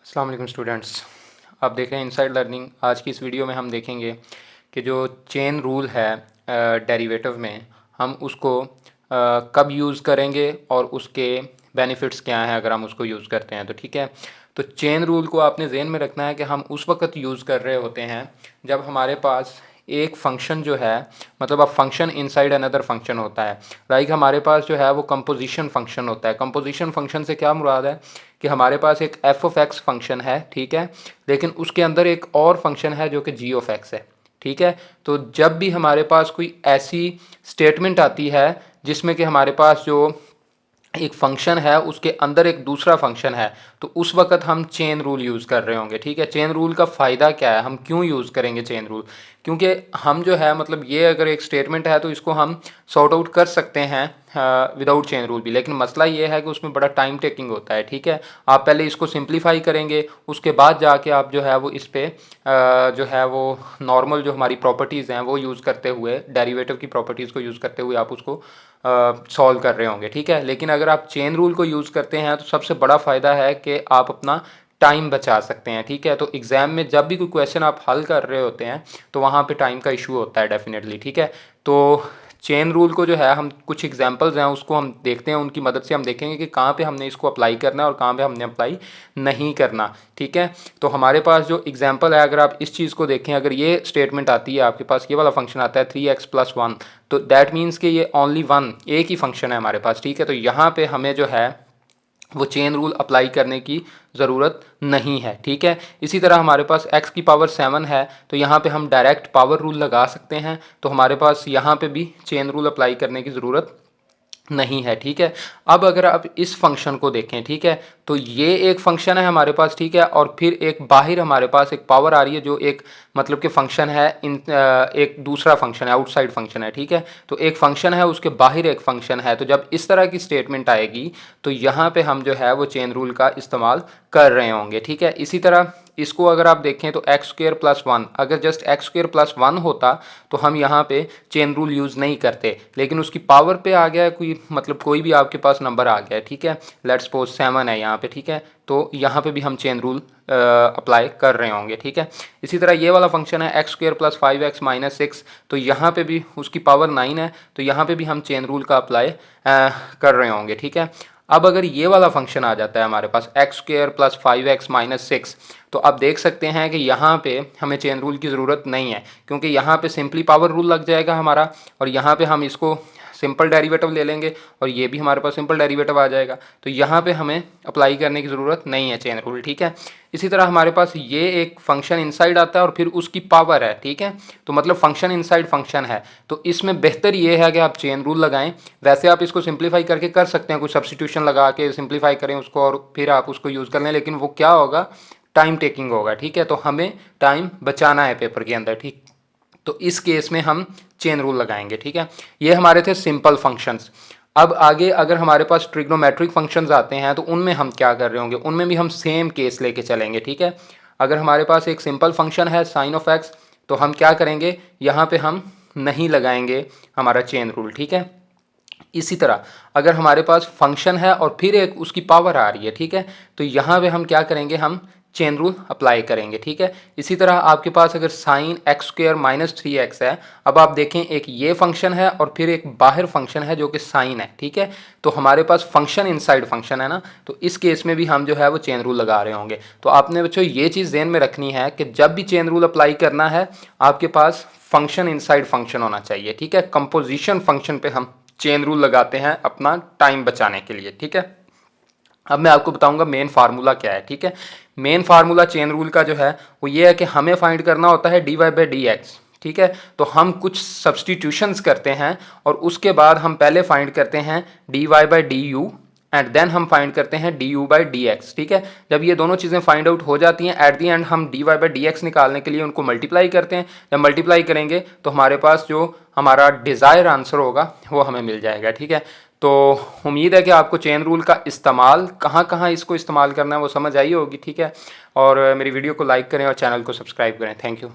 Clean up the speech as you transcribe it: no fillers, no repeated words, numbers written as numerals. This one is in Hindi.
अस्सलाम वालेकुम स्टूडेंट्स, आप देख रहे हैं इनसाइड लर्निंग। आज की इस वीडियो में हम देखेंगे कि जो चेन रूल है डेरिवेटिव में, हम उसको कब यूज़ करेंगे और उसके बेनिफिट्स क्या हैं अगर हम उसको यूज़ करते हैं तो। ठीक है, तो चेन रूल को आपने ज़हन में रखना है कि हम उस वक्त यूज़ कर रहे होते हैं जब हमारे पास एक फंक्शन जो है, मतलब अब फंक्शन इनसाइड अनदर फंक्शन होता है। लाइक हमारे पास जो है वो कंपोजिशन फंक्शन होता है। कंपोजिशन फंक्शन से क्या मुराद है कि हमारे पास एक एफ ऑफ एक्स फंक्शन है, ठीक है, लेकिन उसके अंदर एक और फंक्शन है जो कि जी ऑफ एक्स है। ठीक है, तो जब भी हमारे पास कोई ऐसी स्टेटमेंट आती है जिसमें कि हमारे पास जो एक फंक्शन है उसके अंदर एक दूसरा फंक्शन है, तो उस वक्त हम चेन रूल यूज़ कर रहे होंगे। ठीक है, चेन रूल का फ़ायदा क्या है, हम क्यों यूज़ करेंगे चेन रूल? क्योंकि हम जो है, मतलब ये अगर एक स्टेटमेंट है तो इसको हम सॉर्ट आउट कर सकते हैं विदाउट चेन रूल भी, लेकिन मसला ये है कि उसमें बड़ा टाइम टेकिंग होता है। ठीक है, आप पहले इसको सिंप्लीफाई करेंगे, उसके बाद जाके आप जो है वो इस पर जो है वो नॉर्मल जो हमारी प्रॉपर्टीज़ हैं वो यूज़ करते हुए, डेरिवेटिव की प्रॉपर्टीज़ को यूज़ करते हुए आप उसको सॉल्व कर रहे होंगे। ठीक है, लेकिन अगर आप चेन रूल को यूज़ करते हैं तो सबसे बड़ा फ़ायदा है कि आप अपना टाइम बचा सकते हैं। ठीक है, तो एग्ज़ाम में जब भी कोई क्वेश्चन आप हल कर रहे होते हैं तो वहाँ पे टाइम का इशू होता है डेफिनेटली। ठीक है, तो चेन रूल को जो है, हम कुछ एग्जांपल्स हैं उसको हम देखते हैं, उनकी मदद से हम देखेंगे कि कहाँ पे हमने इसको अप्लाई करना है और कहाँ पे हमने अप्लाई नहीं करना। ठीक है, तो हमारे पास जो एग्जांपल है, अगर आप इस चीज़ को देखें, अगर ये स्टेटमेंट आती है, आपके पास ये वाला फंक्शन आता है 3x+1, तो दैट मीन्स कि ये ओनली वन, एक ही फंक्शन है हमारे पास। ठीक है, तो यहाँ पे हमें जो है वो चेन रूल अप्लाई करने की ज़रूरत नहीं है। ठीक है, इसी तरह हमारे पास x की पावर 7 है, तो यहाँ पे हम डायरेक्ट पावर रूल लगा सकते हैं, तो हमारे पास यहाँ पे भी चेन रूल अप्लाई करने की ज़रूरत नहीं है। ठीक है, अब अगर आप इस फंक्शन को देखें, ठीक है, तो ये एक फंक्शन है हमारे पास, ठीक है, और फिर एक बाहर हमारे पास एक पावर आ रही है जो एक मतलब कि फंक्शन है, एक दूसरा फंक्शन है, आउटसाइड फंक्शन है। ठीक है, तो एक फंक्शन है, उसके बाहर एक फंक्शन है, तो जब इस तरह की स्टेटमेंट आएगी तो यहाँ पे हम जो है वो चेन रूल का इस्तेमाल कर रहे होंगे। ठीक है, इसी तरह इसको अगर आप देखें तो x²+1, अगर जस्ट x²+1 होता तो हम यहाँ पे चेन रूल यूज़ नहीं करते, लेकिन उसकी पावर पे आ गया कोई, मतलब कोई भी आपके पास नंबर आ गया, ठीक है, लेट्स सपोज 7 है यहाँ पे। ठीक है, तो यहाँ पे भी हम चेन रूल अप्लाई कर रहे होंगे। ठीक है, इसी तरह ये वाला फंक्शन है x²+5x-6, तो यहाँ पे भी उसकी पावर 9 है, तो यहाँ पे भी हम चेन रूल का अप्लाई कर रहे होंगे। ठीक है, अब अगर ये वाला फंक्शन आ जाता है हमारे पास x²+5x-6, तो आप देख सकते हैं कि यहाँ पे हमें चेन रूल की ज़रूरत नहीं है, क्योंकि यहाँ पे सिंपली पावर रूल लग जाएगा हमारा, और यहाँ पे हम इसको सिंपल डेरिवेटिव ले लेंगे और ये भी हमारे पास सिंपल डेरिवेटिव आ जाएगा, तो यहाँ पे हमें अप्लाई करने की ज़रूरत नहीं है चेन रूल। ठीक है, इसी तरह हमारे पास ये एक फंक्शन इनसाइड आता है और फिर उसकी पावर है। ठीक है, तो मतलब फंक्शन इनसाइड फंक्शन है, तो इसमें बेहतर ये है कि आप चेन रूल लगाएं। वैसे आप इसको सिंप्लीफाई करके कर सकते हैं, कुछ सब्सटीट्यूशन लगा के सिंप्लीफाई करें उसको और फिर आप उसको यूज़ कर लें, लेकिन वो क्या होगा, टाइम टेकिंग होगा। ठीक है, तो हमें टाइम बचाना है पेपर के अंदर। ठीक, तो इस केस में हम चेन रूल लगाएंगे। ठीक है, ये हमारे थे सिंपल फंक्शंस। अब आगे अगर हमारे पास ट्रिग्नोमेट्रिक फंक्शंस आते हैं तो उनमें हम क्या कर रहे होंगे, उनमें भी हम सेम केस लेके चलेंगे। ठीक है, अगर हमारे पास एक सिंपल फंक्शन है साइन ऑफ एक्स, तो हम क्या करेंगे, यहाँ पे हम नहीं लगाएंगे हमारा चेन रूल। ठीक है, इसी तरह अगर हमारे पास फंक्शन है और फिर एक उसकी पावर आ रही है, ठीक है, तो यहाँ पे हम क्या करेंगे, हम चेन रूल अप्लाई करेंगे। ठीक है, इसी तरह आपके पास अगर साइन x² - 3x है, अब आप देखें एक ये फंक्शन है और फिर एक बाहर फंक्शन है जो कि साइन है। ठीक है, तो हमारे पास फंक्शन इनसाइड फंक्शन है ना, तो इस केस में भी हम जो है वो चेन रूल लगा रहे होंगे। तो आपने बच्चों ये चीज़ ध्यान में रखनी है कि जब भी चेन रूल अप्लाई करना है, आपके पास फंक्शन इनसाइड फंक्शन होना चाहिए। ठीक है, कंपोजिशन फंक्शन पे हम चेन रूल लगाते हैं अपना टाइम बचाने के लिए। ठीक है, अब मैं आपको बताऊंगा मेन फार्मूला क्या है। ठीक है, मेन फार्मूला चेन रूल का जो है वो ये है कि हमें फाइंड करना होता है dy/dx। ठीक है, तो हम कुछ सब्सटीट्यूशंस करते हैं और उसके बाद हम पहले फाइंड करते हैं dy/du एंड देन हम फाइंड करते हैं du/dx। ठीक है, जब ये दोनों चीज़ें फाइंड आउट हो जाती हैं, एट दी एंड हम dy/dx निकालने के लिए उनको मल्टीप्लाई करते हैं। जब मल्टीप्लाई करेंगे तो हमारे पास जो हमारा डिज़ायर आंसर होगा वो हमें मिल जाएगा। ठीक है, तो उम्मीद है कि आपको चेन रूल का इस्तेमाल कहाँ कहाँ इसको इस्तेमाल करना है वो समझ आई होगी। ठीक है, और मेरी वीडियो को लाइक करें और चैनल को सब्सक्राइब करें। Thank you.